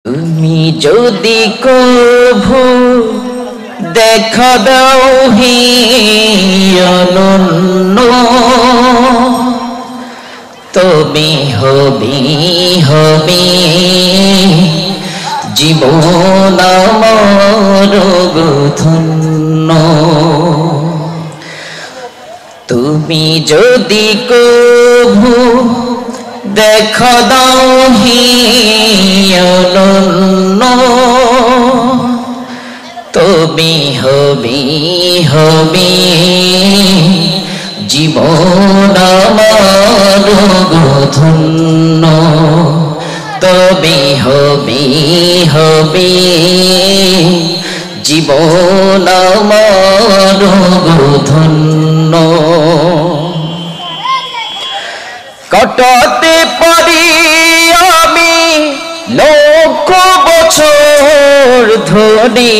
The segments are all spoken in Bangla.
তুমি যদি কভু দেখা দাও হি অনন্য, তুমি হবি জীবন আমার ধন্য। তুমি যদি কভু দেখা দাও হি অনন্য, তুমি হবি জীবন আমার ধন্য। তুমি হবি জীবন আমার ধন্য। কাটাতে পারি আমি লক্ষ বছর ধরে,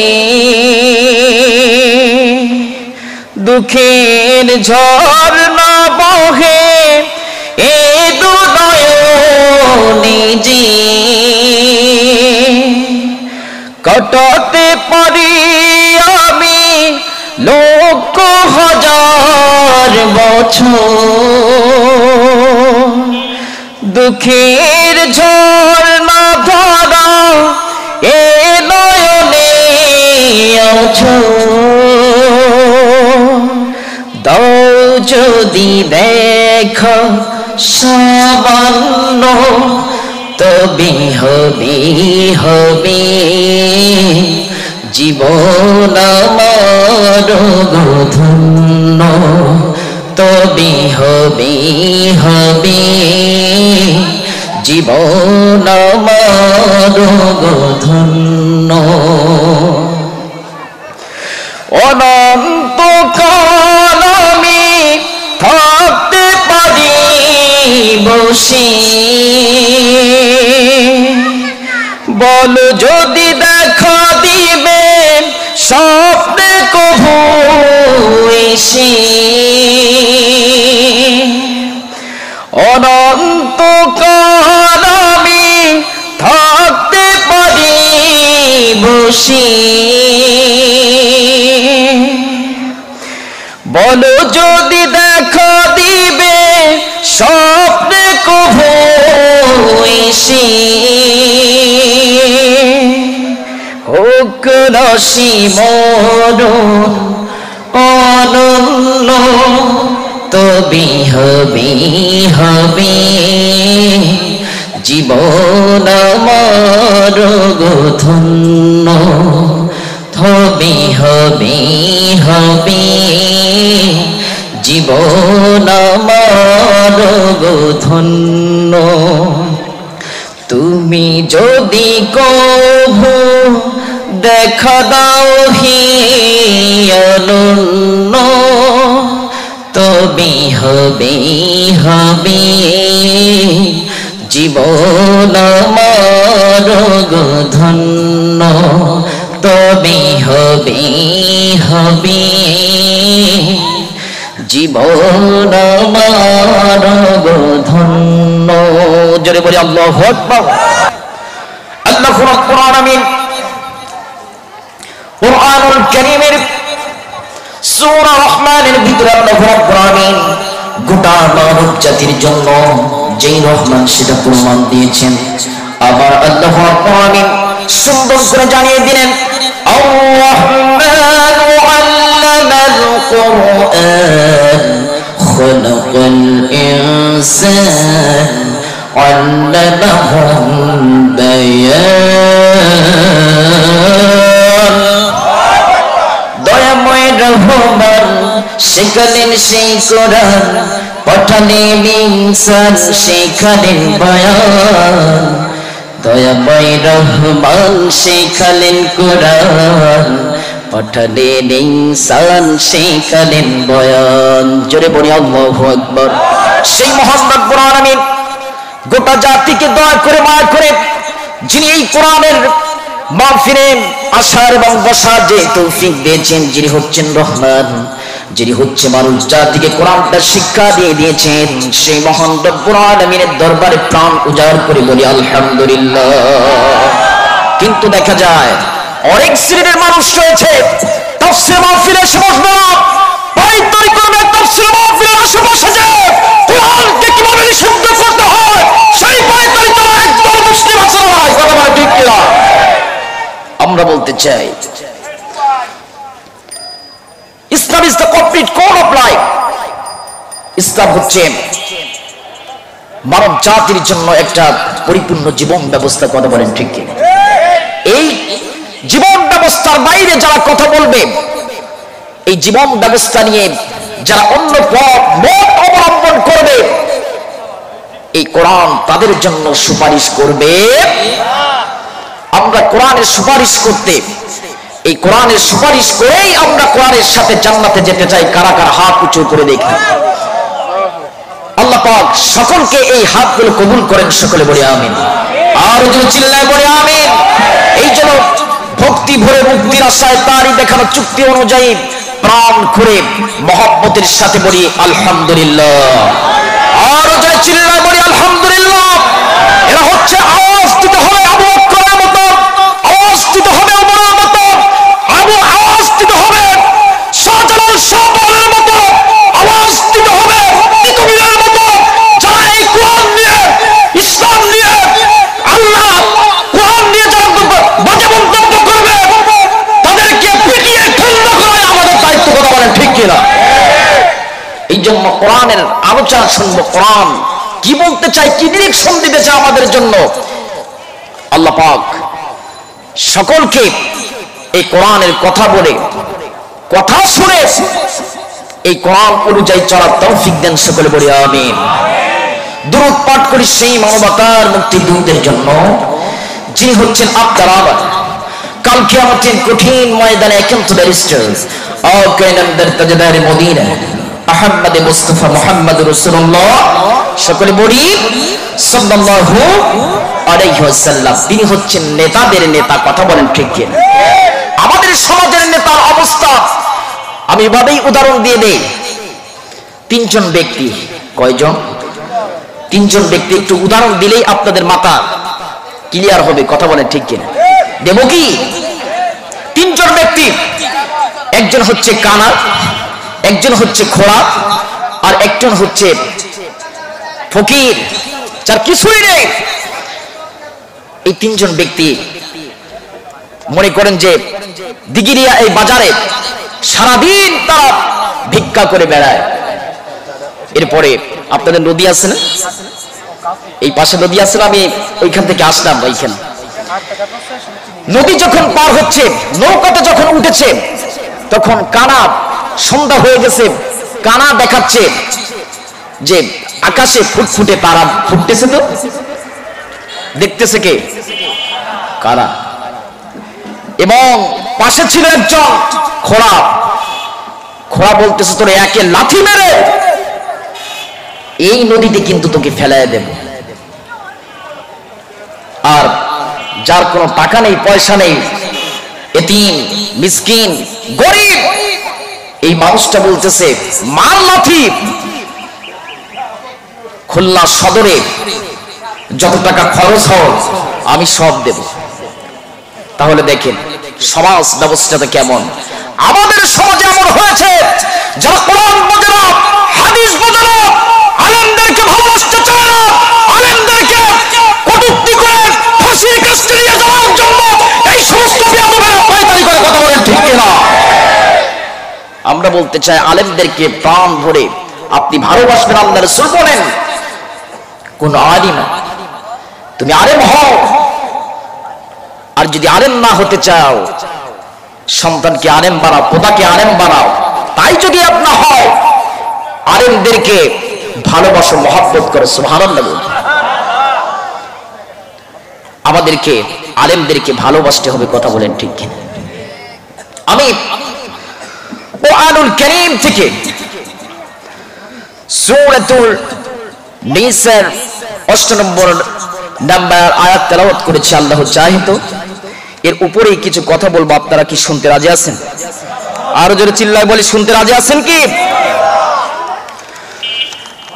দুঃখের ঝর্ণা বহে এ দুনয়নে যে। কাটাতে পারি আমি লক্ষ হাজার বছর, দুঃখের ঝর্ণা ধারা এ নয়নে আছো। দাও যদি দেখা সামান্য, তবে হবি জীবন আমার ধন্য। তবে হবি জীবন আমার ধন্য। অনন্ত কাল আমি থাকতে পারি বসে, বল যদি দেখা দিবে স্বপ্নে কভু এসে। অনন্ত কাল আমি থাকতে পারি বসে, বলো যদি দেখা দিবে স্বপ্নে কভু এসে। হোক নসিমন অনন্য, তবে হবি জীবন আমার ধন্য। তবে হবি জীবন আমার ধন্য। তুমি যদি কভু দেখা দাও হি অনন্য, তবে হবি জীবন আমার ধন্য। তবে হবি জীবন আমার ধন্য। জোরে বলি আল্লাহু আকবার। আল্লাহ রাব্বুল আলামিন কুরআনুল কারীমের সূরা রহমানের ভিতরে আল্লাহ রাব্বুল আলামিন গোটা মানব জাতির জন্য যেই রহমান সেটা প্রমাণ দিয়েছেন। আবার আল্লাহ রাব্বুল আলামিন সুন্দর করে জানিয়ে দিলেন, আর-রহমানু আল্লামাল কুরআন খালাকাল ইনসান আল্লামাহুল বায়ান। দয়াময় রহমান শেখালেন সেই কোরআন, পাঠালেন ইনসান শেখালেন বয়ান। দয়াময় রহমান শেখালেন কোরআন, পাঠালেন ইনসান শেখালেন বয়ান। জোরে বলি আল্লাহু আকবার। সেই মহান রব্বুল আলামিন গোটা জাতিকে দয়া করে মায়া করে যিনি এই কোরআনের মাহফিলে আসার এবং বসার যে তৌফিক দিয়েছেন, যিনি হচ্ছেন রহমান, যিনি হচ্ছে মানুষ জাতিকে কোরআনটা শিক্ষা দিয়ে দিয়েছেন, সেই মহান রব্বুল আলামিনের দরবারে প্রাণ উজাড় করে বলি আলহামদুলিল্লাহ। কিন্তু দেখা যায় অনেক শ্রেণীর মানুষ রয়েছে তাফসীর মাহফিলে এসে বসবে না, পায়তারি করবে তাফসীর মাহফিলের আশেপাশে যে কোরআনকে কিভাবে নিষিদ্ধ করতে হয় সেই পায়তারি তারা একদল মুসলিম আছে না ভাই, কথা বলে ঠিক কিনা? আমরা বলতে চাই Islam is the complete code of life. ইসলাম হচ্ছে মানব জাতির জন্য একটা পরিপূর্ণ জীবন ব্যবস্থা, কথা বলেন ঠিক কিনা? এই জীবন ব্যবস্থার বাইরে যারা কথা বলবে, এই জীবন ব্যবস্থা নিয়ে যারা অন্য মত অবলম্বন করবে, এই কোরআন তাদের জন্য সুপারিশ করবে। আমরা কোরআনের সুপারিশ করতে, এই কোরআনের সুপারিশ করেই আমরা কোরআনের সাথে জান্নাতে যেতে চাই। কারা কারা হাত উঁচু করে দেখি? আল্লাহ পাক সকলকে এই হাতগুলো কবুল করেন, সকলে বলি আমিন। আর যদি চিল্লায় বলি আমিন। এই জন্য ভক্তি ভরে মুক্তির আশায় তারই দেখানো চুক্তি অনুযায়ী প্রাণ খুলে মহব্বতের সাথে বলি আলহামদুলিল্লাহ। আর যদি চিল্লায় বলি আলহামদুলিল্লাহ। এরা হচ্ছে আওয়াজ দিতে হবে আবু বকরের মতো, আওয়াজ দিতে হবে ওমরের মতো, আওয়াজ দিতে হবে শাহজালাল শাহবানের মতো, আওয়াজ দিতে হবে কবিরের মতো, যারা এই কোরআন নিয়ে, ইসলাম নিয়ে, আল্লাহ কোরআন নিয়ে যারা বাজে মন্তব্য করবে তাদেরকে পিটিয়ে খণ্ড করাই আমাদের দায়িত্ব, কথা বলেন ঠিক কিনা? এই জন্য কোরআনের আলোচনা শুনবো, কোরআন কি বলতে চাই, কি ডিরেকশন দিতে চাই আমাদের জন্য। আল্লাহ পাক সকলকে এই কোরআনের কথা বলে, কথা শুনে এই কোরআন অনুযায়ী চলার তৌফিক দেন, সকলে বলি আমিন। দুরূদ পাঠ করি সেই মানবতার মুক্তিদূতের জন্য যিনি হচ্ছেন আপনার আবার কাল কিয়ামতের কঠিন ময়দানে একান্ত ব্যারিস্টার আকাইনামদার তাজদার মদিনা আহমদ মুস্তাফা মুহাম্মদ রাসূলুল্লাহ, সকলে বলি সাল্লাল্লাহু আলাইহি ওয়াসাল্লাম। তিনি হচ্ছেন নেতাদের নেতা, কথা বলেন ঠিক কিনা? আমাদের সমাজের নেতার অবস্থা আমি এভাবেই উদাহরণ দিয়ে দেই। তিনজন ব্যক্তি, কয়জন? তিনজন ব্যক্তি, একটু উদাহরণ দিলেই আপনাদের মাথা ক্লিয়ার হবে, কথা বলেন ঠিক কিনা? দেব কি? তিনজন ব্যক্তি, একজন হচ্ছে কানা, একজন হচ্ছে খোড়া, আর একজন হচ্ছে ফকির, যার কিছুই নেই। এই তিনজন ব্যক্তি মনে করেন যে দিগিরিয়া এই বাজারে সারাদিন তারা ভিক্ষা করে বেড়ায়। এরপরে আপনাদের নদী আছে না, এই পাশে নদী আছে না, আমি ওইখান থেকে আসলাম। ওইখানে নদী যখন পার হচ্ছে, নৌকাতে যখন উঠেছে, তখন কানা, সন্ধ্যা হয়ে গেছে, কানা দেখাচ্ছে যে আকাশে ফুটফুটে তারা ফুটতেছে। তো দেখতেছে কে? কানা। এবং পাশে ছিল একজন খোড়া। খোড়া বলতেছে তোরে একে লাথি মেরে এই নদীতে কিন্তু তোকে ফেলায় দেব। আর যার কোনো টাকা নেই, পয়সা নেই, এতিম, মিসকিন, গরিব, এই মানুষটা বলতেছে মার লাথি। খুলনা সদরে যত টাকা খরচ হয় আমি সব দেব। তাহলে দেখেন সমাজ ব্যবস্থাটা কেমন। আমাদের সমাজে এমন হয়েছে যারা কোরআন বোঝে না, হাদিস বোঝে না, আলেমদেরকে ভালোবাসতে চায় না, আলেমদেরকে কটূক্তি করে ফাঁসির কাছে নিয়ে যাওয়ার জন্য এই সমস্ত বেয়াদবেরা পায়তারি করে, কথা বলেন ঠিক কিনা? আমরা বলতে চাই আলেমদেরকে প্রাণ ভরে আপনি ভালোবাসবেন। আল্লাহর রাসূল বলেন কোন আলিম, তুমি আলেম হও, আর যদি আলেম না হতে চাও সন্তানকে আলেম বানাও, পোতাকে আলেম বানাও। তাই যদি আপনার হয় আলেমদেরকে ভালোবাসো, মহব্বত করো, সুবহানাল্লাহ। আমাদেরকে আলেমদেরকে ভালোবাসতে হবে, কথা বলেন ঠিক কিনা? আমি কোরআনুল কারীম থেকে সূরাতুল নিসার ৮ নম্বর আয়াত তেলাওয়াত করেছি। আল্লাহ চাহিত এর উপরেই কিছু কথা বলবো, আপনারা কি শুনতে রাজি আছেন? আরো জোরে চিল্লায় বলি, শুনতে রাজি আছেন কি?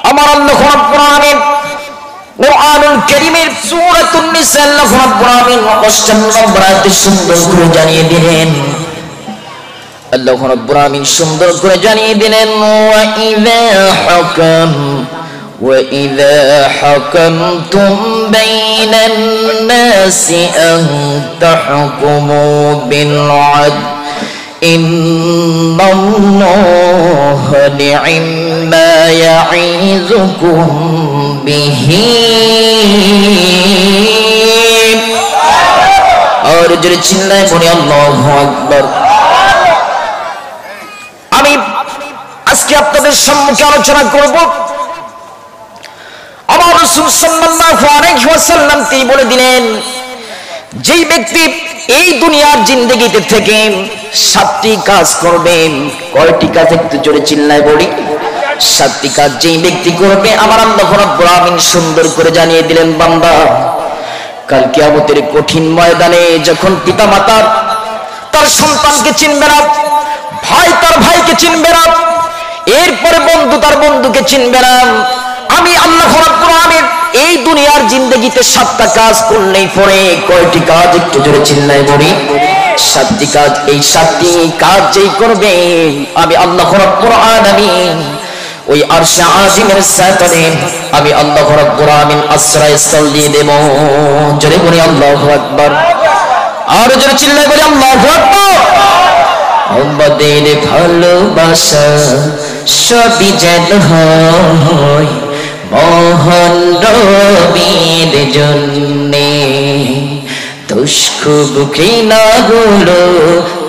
আমার আল্লাহ রাব্বুল আলামিন কুরআনুল কারীমের সূরাতুন নিসা আল্লাহ রাব্বুল আলামিন 58 নম্বর আয়াতে সুন্দর করে জানিয়ে দিলেন, আল্লাহ রাব্বুল আলামিন সুন্দর করে জানিয়ে দিলেন, ওয়া ইযা হাকামতুম বাইনান নাসি আন তাহকুমু বিল আদল ইন্নাল্লাহা নি'মা ইয়া'iযুকুম বিহি। আর জোরে চিল্লায় বলি আল্লাহু আকবার। আমি আজকে আপনাদের সম্মুখে আলোচনা করব, আমার রাসূল সাল্লাল্লাহু আলাইহি ওয়াসাল্লাম তিনি বলে দিলেন, যেই ব্যক্তি এই দুনিয়ার জিন্দেগিতে থেকে 7টি কাজ করবেন। কয়টি কাজ একটু জোরে চিল্লায় বলি? 7টি কাজ যেই ব্যক্তি করবে, আমার আল্লাহ রাব্বুল আলামিন সুন্দর করে জানিয়ে দিলেন, বান্দা কাল কিয়ামতের কঠিন ময়দানে যখন পিতামাতা তার সন্তানকে চিনবে না, ভাই তার ভাইকে চিনবে না, এরপরে বন্ধু তার বন্ধুকে চিনবে না, আমি আল্লাহ রাব্বুল আলামিন এই দুনিয়ার জিন্দেগিতে 7টা কাজ করলেই পরে। কয়টি কাজ একটু জোরে চিল্লায় বলি? 7টি কাজ। এই 7টি কাজ যেই করবে, আমি আল্লাহ রাব্বুল আলামিন ওই আরশে আজিমের সাথে আমি আল্লাহ রাব্বুল আলামিন আশ্রয়স্থল দিয়ে দেব। জোরে বলি আল্লাহু আকবার। আর জোরে চিল্লায় বলি আল্লাহু আকবার। আমাদের ভালোবাসা সবই যেন হয় মহান রবির জন্যে, দুষ্কুব ঘৃণাগুলো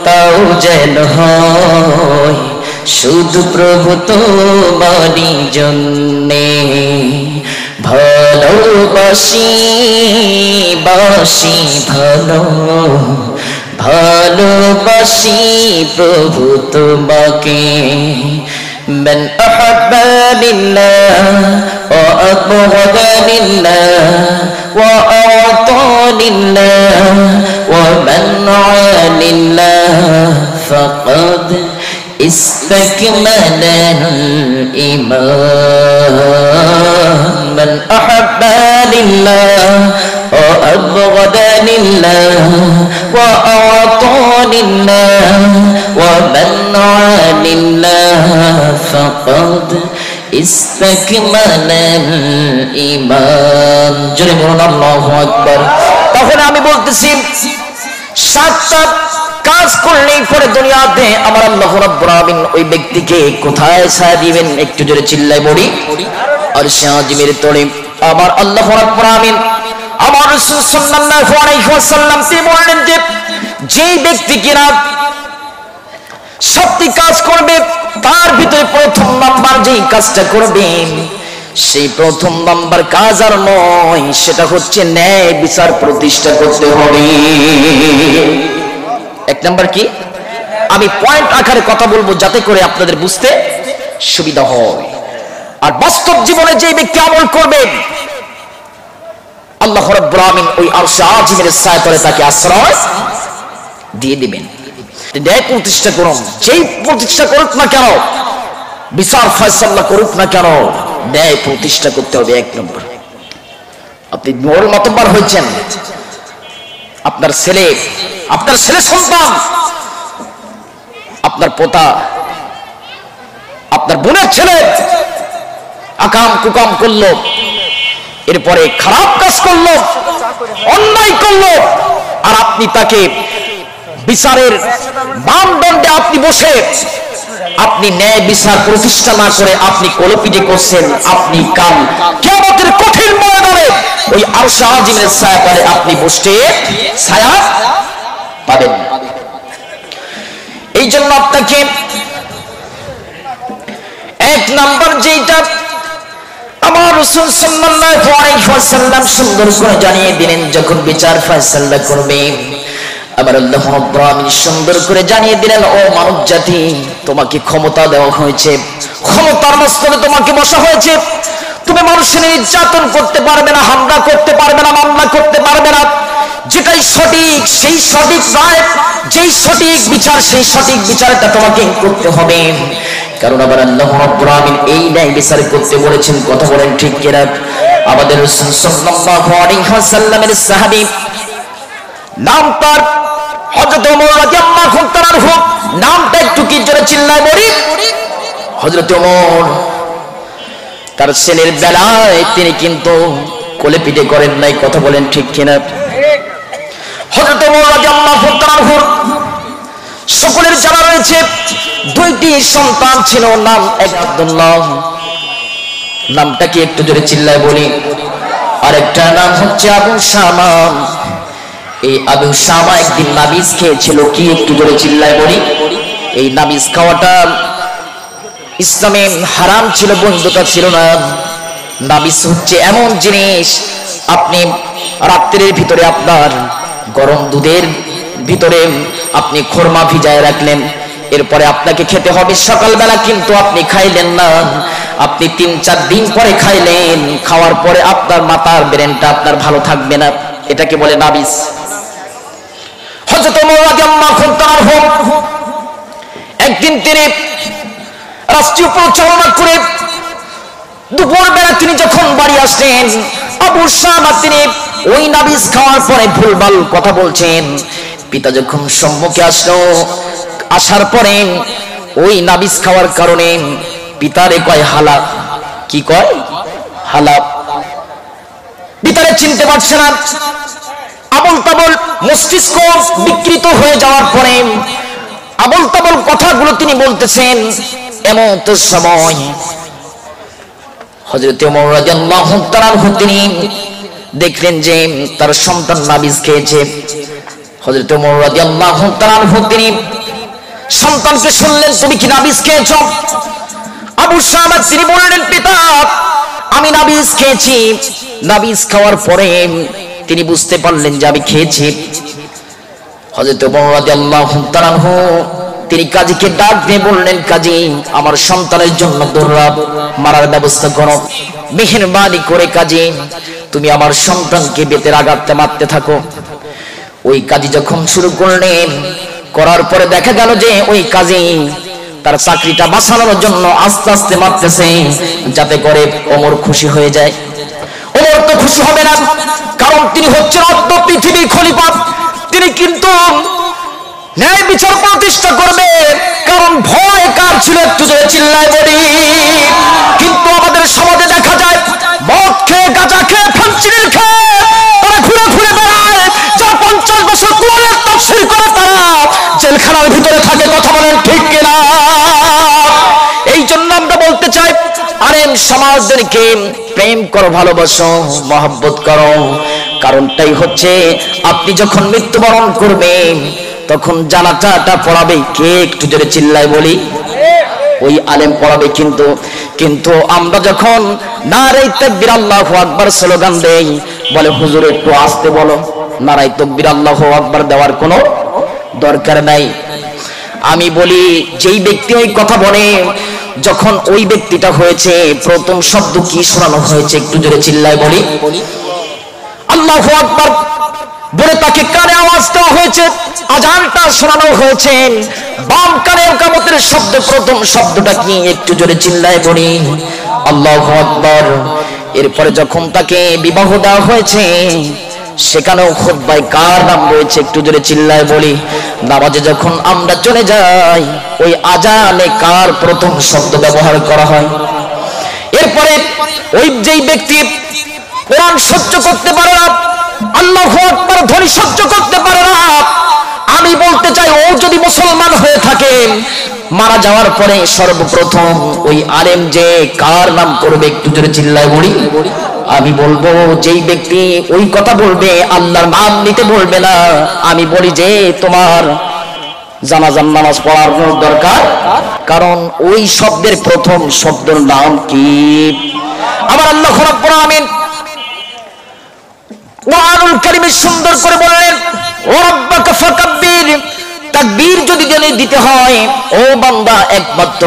তাও যেন হয় শুধু প্রভু তোমারই জন্যে। ভালোবাসি বাসি ভালো, ভালোবাসি প্রভু তোমাকে। من أحب لله وأبغض لله وأعطى لله ومنع لله فقد استكمل الإيمان. من أحب لله وأبغض لله وأعطى لله ومنع لله فقد استكمل الإيمان. জোরে বলুন আল্লাহু আকবার। তখন আমি বলতেছি 7টা কাজ করলেই পরে দুনিয়াতে আমার আল্লাহ রাব্বুল আলামিন ওই ব্যক্তিকে কোথায় ছায়া দিবেন? একটু জোরে চিল্লায় বলি আরশে আজিমের তলে। আমার আল্লাহ রাব্বুল আলামিন আমার রাসূল সাল্লাল্লাহু আলাইহি ওয়াসাল্লাম তিনি বললেন যে যেই ব্যক্তি কিনা 7টি কাজ করবে, তার ভিতরে প্রথম নাম্বার যেই কাজটা করবেন, সেই প্রথম নাম্বার কাজ আর নয়, সেটা হচ্ছে ন্যায় বিচার প্রতিষ্ঠা করতে হবে। 1 নাম্বার কি? আমি পয়েন্ট আকারে কথা বলবো যাতে করে আপনাদের বুঝতে সুবিধা হয়। আর বাস্তব জীবনে যে ব্যক্তি আমল করবে, আল্লাহ রাব্বুল আলামিন ওই আরশে আজিমের ছায়া তলে তাকে আশ্রয় দিয়ে দিবেন। ন্যায় প্রতিষ্ঠা করুন, যেই প্রতিষ্ঠা করুক না কেন, বিচার ফয়সালা করুক না কেন, ন্যায় প্রতিষ্ঠা করতে হবে। 1 নম্বর। আপনি মোর মতবার হয়েছেন, আপনার ছেলে সন্তান, আপনার পোতা, আপনার বোনের ছেলে আকাম কুকাম করলো, এরপরে খারাপ কাজ করলো, অন্যায় করলো, আর আপনি তাকে বিচারের মানদণ্ডে আপনি বসে আপনি ন্যায় বিচার প্রতিষ্ঠা না করে আপনি কলপিটে করছেন, আপনি কাল কিয়ামতের কঠিন ময়দানে ওই আরশে আজিমের ছায়া তলে আপনি বসে ছায়া পাবেন। এই জন্য আপনাকে 1 নাম্বার যেটা আমার রাসূল সাল্লাল্লাহু আলাইহি ওয়াসাল্লাম সুন্দর করে জানিয়ে দিলেন, যখন বিচার ফয়সালা করবেন, আমার আল্লাহ রাব্বুল আলামিন সুন্দর করে জানিয়ে দিলেন, ও মানব জাতি, তোমাকে ক্ষমতা দেওয়া হয়েছে, ক্ষমতার মস্তকে তোমাকে বসা হয়েছে, তুমি মানুষের নির্যাতন করতে পারবে না, হামলা করতে পারবে না, মামলা করতে পারবে না, যেটাই সঠিক সেই সঠিক রায়, যেই সঠিক বিচার সেই সঠিক বিচারটা তোমাকে করতে হবে। কারণ আবার আল্লাহ রাব্বুল আলামিন এই ন্যায় বিচার করতে বলেছেন। কথা বলেন ঠিক কিনা? আমাদের রাসূল সাল্লাল্লাহু আলাইহি ওয়াসাল্লামের সাহাবী, নাম তার হযরত ওমর রাদিয়াল্লাহু তাআলা আনহু। নামটা একটু কি জোরে চিল্লায় বলি। হযরত ওমর তার ছেলের বেলায় তিনি কিন্তু কোলে পিঠে করেন নাই, কথা বলেন ঠিক কিনা? হযরত ওমর রাদিয়াল্লাহু তাআলা আনহু সকলের জানা রয়েছে দুইটি সন্তান ছিল, নাম এক আব্দুল্লাহ, নামটা কি একটু জোরে চিল্লায় বলি। আরেকটা নাম হচ্ছে আবু শামা। এই আবু শামা একদিন নাবিজ খেয়েছিল, কি একটু জোরে চিল্লায় বলি। এই নাবিজ খাওয়াটা ইসলামে হারাম ছিল, বৈধতা ছিল না। নাবিজ হচ্ছে এমন জিনিস, আপনি রাত্রির ভিতরে আপনার গরম দুধের ভিতরে আপনি খোরমা ভিজায় রাখলেন, এরপরে আপনাকে খেতে হবে সকালবেলা, কিন্তু আপনি খাইলেন না, আপনি ৩-৪ দিন পরে খাইলেন, খাওয়ার পরে আপনার মাথার ব্রেনটা আপনার ভালো থাকবে না, এটাকে বলে নাবিজ। হযরত ওমর রাদিয়াল্লাহু তাআলা একদিন তিনি রাষ্ট্রীয় পরিচালনা করে দুপুরবেলা তিনি যখন বাড়ি আসলেন, আবু শামা তিনি ওই নাবিজ খাওয়ার পরে ভুলভাল কথা বলছেন। পিতা যখন সম্মুখে আসলো, আসার পরে ওই নাবিজ খাওয়ার কারণে পিতারে কয় হালা। কি কয়? হালা। পিতারে চিনতে পারছে না, আবল তাবল মস্তিষ্ক বিকৃত হয়ে যাওয়ার পরে আবল তাবল কথাগুলো তিনি বলতেছেন। এমন তো সময় হযরত ওমর রাদিয়াল্লাহু তাআলা তিনি দেখলেন যে তার সন্তান নাবিজ খেয়েছে। হযরত ওমর রাদিয়াল্লাহু তাআলা তিনি সন্তানকে শুনলেন, তুমি কি নাবিজ খেয়েছো? আবু শামা তিনি বললেন, পিতা আমি নাবিজ খেয়েছি। নাবিজ খাওয়ার পরে তিনি বুঝতে পারলেন যে আমি খেয়েছি। হযরত ওমর রাদিয়াল্লাহু তাআলা তিনি কাজীকে ডাক দিয়ে বললেন, কাজী আমার সন্তানের জন্য দৌড়াব, মারার ব্যবস্থা করো, মেহেরবানি করে কাজী তুমি আমার সন্তানকে বেতের আঘাতে মারতে থাকো। ওই কাজী যখন শুরু করলেন, করার পরে দেখা গেল যে ওই কাজী তার চাকরিটা বাঁচানোর জন্য আস্তে আস্তে মারতেছে, যাতে করে ওমর খুশি হয়ে যায়। ওমর তো খুশি হবে না, কারণ তিনি হচ্ছেন অর্ধ পৃথিবীর খলিফা, তিনি কিন্তু ন্যায় বিচার প্রতিষ্ঠা করবে। কারণ ভয় কার ছিল একটু জোরে চিল্লায় বলি। কিন্তু আমাদের সমাজে দেখা যায় মদ খেয়ে, গাঁজা খেয়ে, ফাঁসির খেয়ে তারা ঘুরে ঘুরে বেড়ায়, যারা 50 বছর কোরআনের তাফসীর করে তারা জেলখানার ভিতরে থাকে, কথা বলেন ঠিক কিনা? এই জন্য আমরা বলতে চাই, আরে সমাজদেরকে প্রেম করো, ভালোবাসো, মহব্বত করো। কারণটাই হচ্ছে আপনি যখন মৃত্যুবরণ করবেন তখন জানাজাটা পড়াবে কে? একটু জোরে চিল্লায় বলি। ওই আলেম পড়াবে। কিন্তু আমরা যখন নারায়ে তাকবীর আল্লাহু আকবার স্লোগান দেই, বলে হুজুর একটু আস্তে বলো। নারায়ে তাকবীর আল্লাহু আকবার দেওয়ার কোনো দরকার নাই। আমি বলি, যেই ব্যক্তি ওই কথা বলে, যখন ওই ব্যক্তিটা হয়েছে প্রথম শব্দ কি শোনানো হয়েছে? একটু জোরে চিল্লায় বলি। আল্লাহু আকবার বলে তাকে কানে আওয়াজ দেওয়া হয়েছে, আজানটা শোনানো হয়েছে, বাম কানে ইকামতের শব্দ, প্রথম শব্দটা কি? একটু জোরে চিল্লায় বলি আল্লাহু আকবার। এরপরে যখন তাকে বিবাহ দেওয়া হয়েছে, সেখানেও খুতবায় কার নাম রয়েছে? একটু জোরে চিল্লায় বলি। নামাজে যখন আমরা চলে যাই, ওই আজানে কার প্রথম শব্দ ব্যবহার করা হয়? এরপরে ওই যেই ব্যক্তি কোরআন সহ্য করতে পারে না, আল্লাহু আকবার ধ্বনি সহ্য করতে পারে না, আমি বলতে চাই ও যদি মুসলমান হয়ে থাকে, মারা যাওয়ার পরে সর্বপ্রথম ওই আলেম যে কার নাম করবে? একটু জোরে চিল্লায় বলি। আমি বলবো, যেই ব্যক্তি ওই কথা বলবে আল্লাহর নাম নিতে বলবে না, আমি বলি যে তোমার জানাজার নামাজ পড়ার দরকার, কারণ ওই শব্দের প্রথম শব্দের নাম কি? আমার আল্লাহ রাব্বুল আলামিন কুরআনুল কারীমে সুন্দর করে বললেন, ওয়া রাব্বাকা ফাকাব্বির। তাকবীর যদি দিতে হয় ও বান্দা, একমাত্র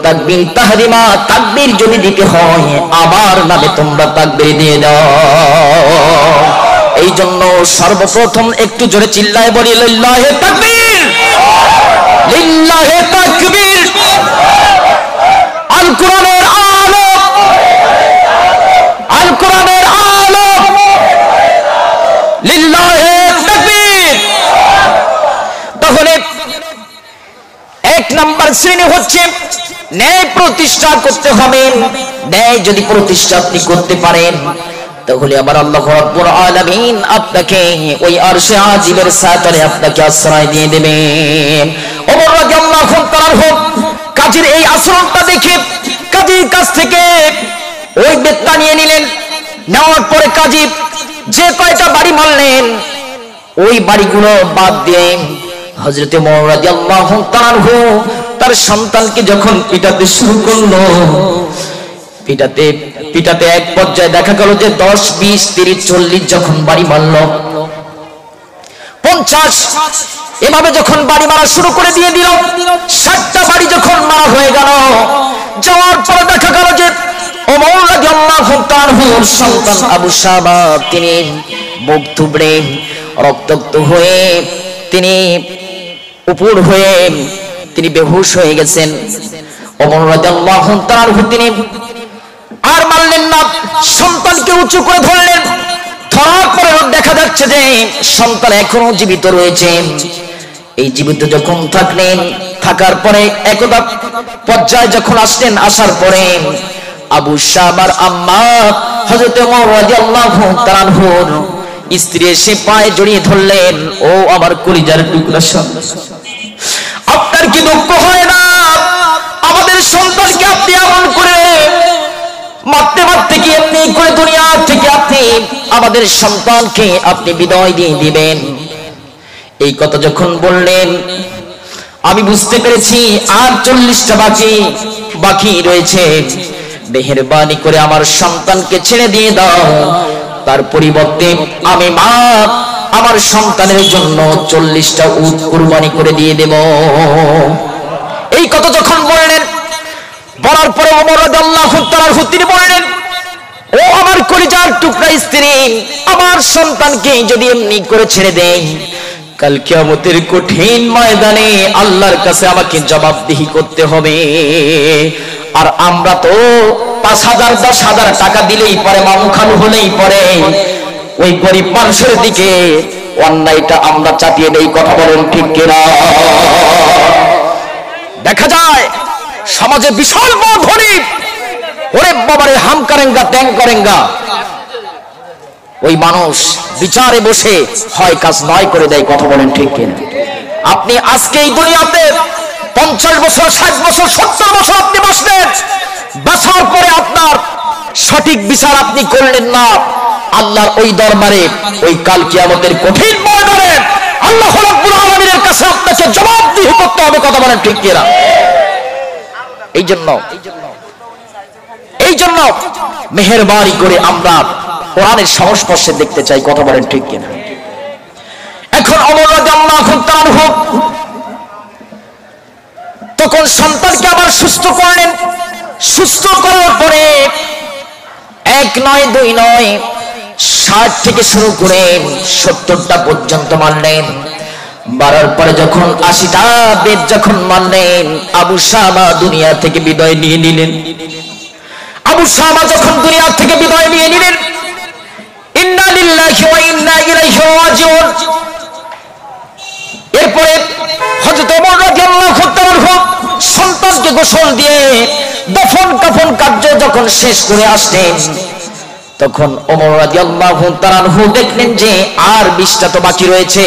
তাকবীর তাহরিমা, তাকবীর যদি দিতে হয় আমার নামে তোমরা তাকবীর দিয়ে দাও। এই জন্য সর্বপ্রথম একটু জোরে চিল্লায় বলি লিল্লাহি তাকবীর, লিল্লাহি তাকবীর। আল কোরআনের আলো, তাহলে এক নাম্বার শ্রেণী হচ্ছে ন্যায় প্রতিষ্ঠা করতে হবে। ন্যায় যদি প্রতিষ্ঠা আপনি করতে পারেন তাহলে আমার আল্লাহ রাব্বুল আলামিন আপনাকে ওই আরশে আজিমের ছায়াতলে আপনাকে আশ্রয় দিয়ে দেবেন। ওমর রাদিয়াল্লাহু তাআলা কাজীর এই আচরণটা দেখে কাজীর কাছ থেকে ওই বেত্তা নিয়ে নিলেন। নেওয়ার পরে কাজী যে কয়টা বাড়ি মারলেন ওই বাড়িগুলো বাদ দিয়ে হযরত ওমর রাদিয়াল্লাহু তাআলা তার সন্তানকে যখন পিটাতে শুরু করলো, পিটাতে পিটাতে এক পর্যায়ে দেখা গেল যে 10, 20, 30, 40 যখন বাড়ি মারল, 50 এভাবে যখন বাড়ি মারা শুরু করে দিয়ে দিল, 60টা বাড়ি যখন মারা হয়ে গেল, যাওয়ার পরে দেখা গেল যে ওমর রাদিয়াল্লাহু তাআলার সন্তান আবু শাবা তিনি মুখ থুবড়ে রক্তাক্ত হয়ে তিনি উপর হয়ে তিনি বেহুশ হয়ে গেছেন। ওমর রাদিয়াল্লাহু তাআলা তিনি আর মারলেন না, সন্তানকে উঁচু করে ধরলেন। ধরার পরে দেখা যাচ্ছে যে সন্তান এখনো জীবিত রয়েছে। এই জীবিত যখন থাকলেন, থাকার পরে একদা পর্যায়ে যখন আসলেন, আসার পরে আবু শাবার আম্মা হযরত ওমর রাদিয়াল্লাহু তাআলার স্ত্রী এসে পায়ে জড়িয়ে ধরলেন, ও আমার কলিজার টুকরা সন্তান, আপনার কি দুঃখ হয় না? আমাদের সন্তানকে আপনি এমন করে মারতে মারতে কি এমনি করে দুনিয়া থেকে আপনি আমাদের সন্তানকে আপনি বিদায় দিয়ে দিবেন? এই কথা যখন বললেন আমি বুঝতে পেরেছি আর 40টা বাকি রয়েছে। মেহেরবানি করে আমার সন্তানকে ছেড়ে দিয়ে দাও, তার পরিবর্তে আমি মা আমার সন্তানের জন্য 40টা উট কুরবানি করে দিয়ে দেব। এই কথা যখন বললেন, বলার পরে ওমর রাদিয়াল্লাহু তাআলা তিনি বললেন, ও আমার কলিজার টুকরা স্ত্রী, আমার সন্তানকে যদি এমনি করে ছেড়ে দেই, কাল কিয়ামতের কঠিন ময়দানে আল্লাহর কাছে আমাকে জবাবদিহি করতে হবে। আর আমরা তো 5,000 10,000 টাকা দিলেই পরে মামুখানু হলেই পরে ওই গরিব মানুষের দিকে অন্যায়টা আমরা চাপিয়ে দেই। কথা বলেন ঠিক কিনা? দেখা যায় সমাজে বিশাল বড় ধনী, ওরে বাবারে হাম করেঙ্গা ত্যাং করেঙ্গা, ওই মানুষ বিচারে বসে হয় কাজ নয় করে দেয়। কথা বলেন ঠিক কিনা? আপনি আজকে এই দুনিয়াতে 50 বছর 60 বছর 70 বছর আপনি বসলেন, বছর পরে আপনার সঠিক বিচার আপনি করলেন না, আল্লাহর ওই দরবারে ওই কাল কিয়ামতের কঠিন ময়দানে আল্লাহ রাব্বুল আলামিনের কাছে আপনাকে জবাবদিহি করতে হবে। কথা বলেন ঠিক কিনা? এই জন্য মেহেরবানি করে আমরা কোরআনের সংস্পর্শে দেখতে চাই। কথা বলেন ঠিক কিনা? এখন ওমর রাদিয়াল্লাহু তাআলা তখন সন্তানকে আবার সুস্থ করলেন। সুস্থ করার পরে 1 নয় 2 নয় 60 থেকে শুরু করে 70টা পর্যন্ত মারলেন। মারার পরে যখন 80টা বেদ যখন মারলেন, আবু শামা দুনিয়া থেকে বিদায় নিয়ে নিলেন। আবু শামা যখন দুনিয়া থেকে বিদায় নিয়ে নিলেন, ইন্না লিল্লাহি ওয়া ইন্না ইলাইহি রাজিউন। এরপরে হযরত ওমর রাদিয়াল্লাহু তাআলা সন্তানকে গোসল দিয়ে দফন কাফন কার্য যখন শেষ করে আসলেন, তখন ওমর রাদিয়াল্লাহু তাআলা দেখলেন যে আর 20টা তো বাকি রয়েছে।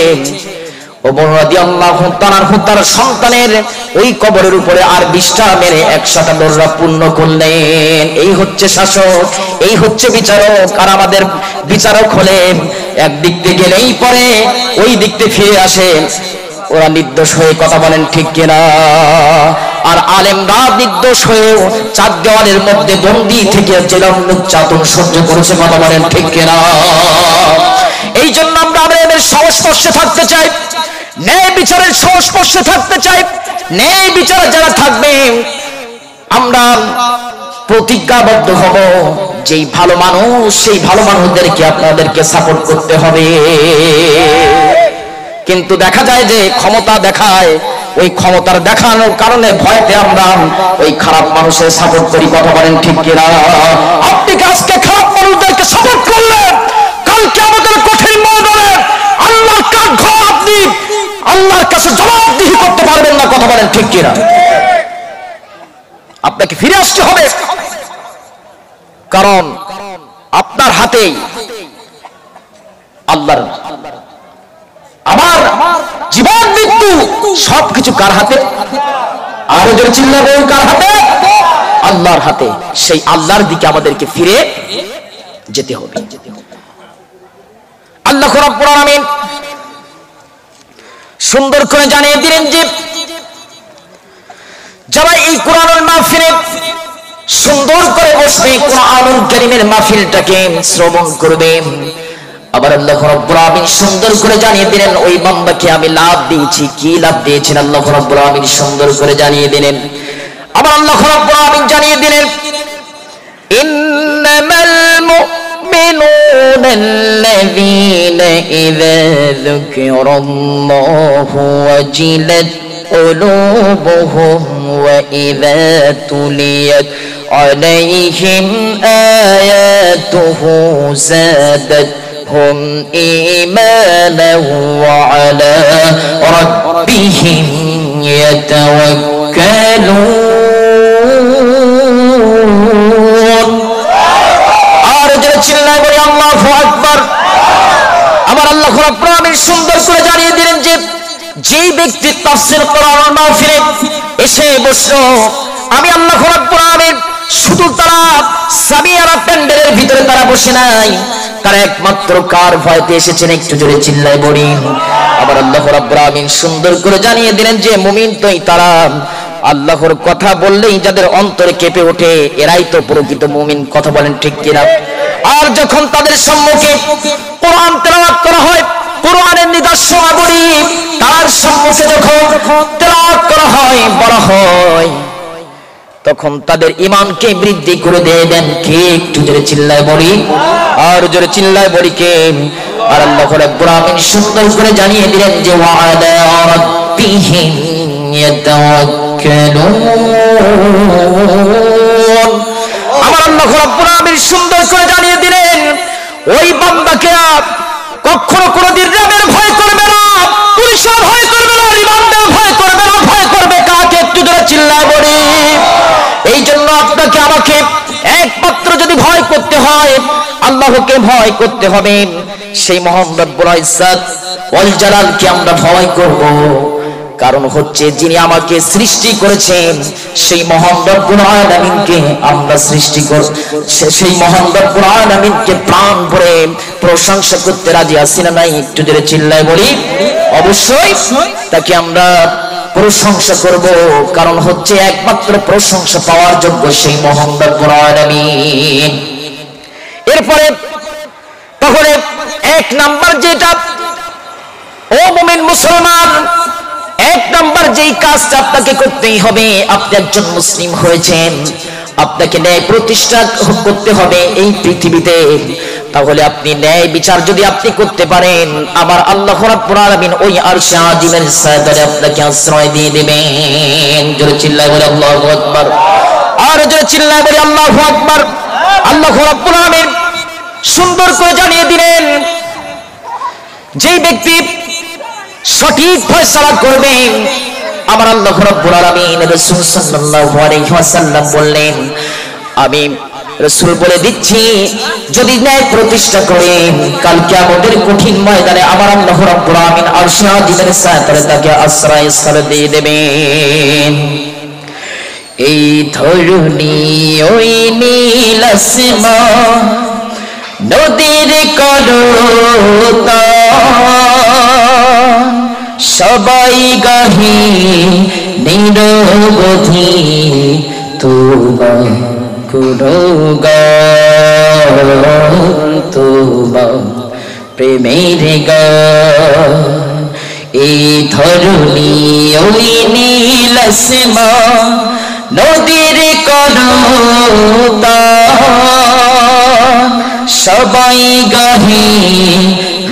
ওমর রাদিয়াল্লাহু তাআলা তার সন্তানের ওই কবরের উপরে আর 20টা মেরে 100টা দরজা পূর্ণ করলেন। এই হচ্ছে শাসক, এই হচ্ছে বিচারক। আর আমাদের বিচারক হলেন একদিক থেকে গেলেই পরে ওই দিক থেকে ফিরে আসে, ওরা নির্দোষ হয়ে। কথা বলেন ঠিক কিনা? আর আলেমরা নির্দোষ হয়েও 4 দেওয়ালের মধ্যে বন্দী থেকে জেলাম নির্যাতন সহ্য করেছে। কথা বলেন ঠিক কিনা? এই জন্য আমরা আমাদের সংস্পর্শে থাকতে চাই, ন্যায় বিচারের সংস্পর্শে থাকতে চাই। ন্যায় বিচারে যারা থাকবে আমরা প্রতিজ্ঞাবদ্ধ হব, যেই ভালো মানুষ সেই ভালো মানুষদেরকে আপনাদেরকে সাপোর্ট করতে হবে। কিন্তু দেখা যায় যে ক্ষমতা দেখায়, ওই ক্ষমতার দেখানোর কারণে ভয়তে আমরা ওই খারাপ মানুষের সাপোর্ট করি। কথা বলেন ঠিক কিনা? আপনি আজকে খারাপ মানুষদেরকে সাপোর্ট করলেন, কালকে আমাদের কঠিন ময়দানে আল্লাহর কাঠগড় আপনি আল্লাহর কাছে জবাব বলেন ঠিক কিনা? আপনাকে ফিরে আসতে হবে, কারণ আপনার হাতেই আল্লাহর, আমার জীবন মৃত্যু সবকিছু কার হাতে? আরো জোরে চিল্লাবেন, কার হাতে? আল্লাহর হাতে। সেই আল্লাহর দিকে আমাদেরকে ফিরে যেতে হবে। আল্লাহ রাব্বুল আলামিন সুন্দর করে জানিয়ে দিলেন যে যারা এই কোরআনুল মাহফিলে সুন্দর করে বসবে, কোরআনুল কারীমের মাহফিলটাকে শ্রবণ করবে, আবার আল্লাহ রাব্বুল আলামিন সুন্দর করে জানিয়ে দিলেন ওই বান্দাকে আমি লাভ দিয়েছি। কি লাভ দিয়েছেন আল্লাহ রাব্বুল আলামিন সুন্দর করে জানিয়ে দিলেন। আবার আল্লাহ রাব্বুল আলামিন জানিয়ে দিলেন ইন্নামাল মুমিনুনা আল্লাযীনা ইযা যুকিরাল্লাহু ওয়াজিলাত قلوبهم وإذا تليت عليهم آياته زادتهم إيمانا وعلى ربهم يتوكلون أرجو চিল্লায় বলি আল্লাহু আকবার। আমার আল্লাহ রাব্বুল আলামিন সুন্দর করে জানিয়ে দিলেন যে যেই ব্যক্তি তাফসীর কোরআন মাহফিলে এসে বসলো, আমি আল্লাহ রাব্বুল আলামিন শুধু তারা সামিয়ারা প্যান্ডেলের ভিতরে তারা বসে নাই, তারা একমাত্র কার ভয়তে এসেছেন একটু জোরে চিল্লায় বলি। আবার আল্লাহ রাব্বুল আলামিন সুন্দর করে জানিয়ে দিলেন যে মুমিন তোই তারা আল্লাহর কথা বললেই যাদের অন্তরে কেঁপে ওঠে, এরাই তো প্রকৃত মুমিন। কথা বলেন ঠিক কিনা? আর যখন তাদের সম্মুখে কোরআন তেলাওয়াত করা হয়, কোরআনের নিদর্শনাবলী তার সম্মুখে যখন তেলাওয়াত করা হয়, বলা হয়, তখন তাদের ঈমানকে বৃদ্ধি করে দিয়ে দেন কে? একটু জোরে চিল্লায় বলি, আর জোরে চিল্লায় বলি কে? আর আল্লাহ রাব্বুল আলামিন সুন্দর করে জানিয়ে দিলেন যে ওয়া'আলা রাব্বিহিম ইয়াতাওয়াক্কালুন। আমার আল্লাহ রাব্বুল আলামিন সুন্দর করে জানিয়ে দিলেন ওই বান্দাকে কখনো কোনদিন র্যাবের ভয় করবে না, পুলিশের ভয় করবে না, রিমান্ডের ভয় করবে না। ভয় করবে কাকে? একটু জোরে চিল্লায় বলি। এই জন্য আপনাকে আমাকে একমাত্র যদি ভয় করতে হয়, আল্লাহকে ভয় করতে হবে। সেই মহান রব্বুল ইজ্জত ওয়াল জালালকে আমরা ভয় করব, কারণ হচ্ছে যিনি আমাকে সৃষ্টি করেছেন সেই মহান রব্বুল আলামিনকে আমরা সৃষ্টি কর, সেই মহান রব্বুল আলামিনকে প্রাণ ভরে প্রশংসা করতে রাজি আছি না নাই? একটু জোরে চিল্লায় বলি। অবশ্যই তাকে আমরা প্রশংসা করব, কারণ হচ্ছে একমাত্র প্রশংসা পাওয়ার যোগ্য সেই মহান রব্বুল আলামিন। এরপরে তাহলে এক নাম্বার যেটা, ও মুমিন মুসলমান, এক নাম্বার যেই কাজটা আপনাকে করতেই হবে, আপনি একজন মুসলিম হয়েছেন, আপনাকে ন্যায় প্রতিষ্ঠা করতে হবে এই পৃথিবীতে। তাহলে আপনি ন্যায় বিচার যদি আপনি করতে পারেন, আমার আল্লাহ রাব্বুল আলামিন ওই আরশে আজিমের ছায়াতলে আপনাকে আশ্রয় দিয়ে দিবেন। জোরে চিল্লায় বলি আল্লাহু আকবার, আর জোরে চিল্লায় বলি আল্লাহু আকবার। আল্লাহ রাব্বুল আলামিন সুন্দর করে জানিয়ে দিলেন যেই ব্যক্তি সঠিক ফয়সালা করবে, আমার আল্লাহ রাব্বুল আলামিন রাসূল সাল্লাল্লাহু আলাইহি ওয়াসাল্লাম বললেন, আমি রাসূল বলে দিচ্ছি যদি ন্যায় প্রতিষ্ঠা করে কাল কিয়ামতের কঠিন ময়দানে আমার আল্লাহ রাব্বুল আলামিন আরশে আজিমের ছায়াতলে তাকে আশ্রয়স্থল দিয়ে দেবেন। এই ধরণী ওই নীল আসমান নদীর করতা সবাই গাহি নিরবধি তোবা গুণগান, তোবা প্রেমের গান। এই ধরণী ওই নীল আসমান নদীর করতা সবাই গাহি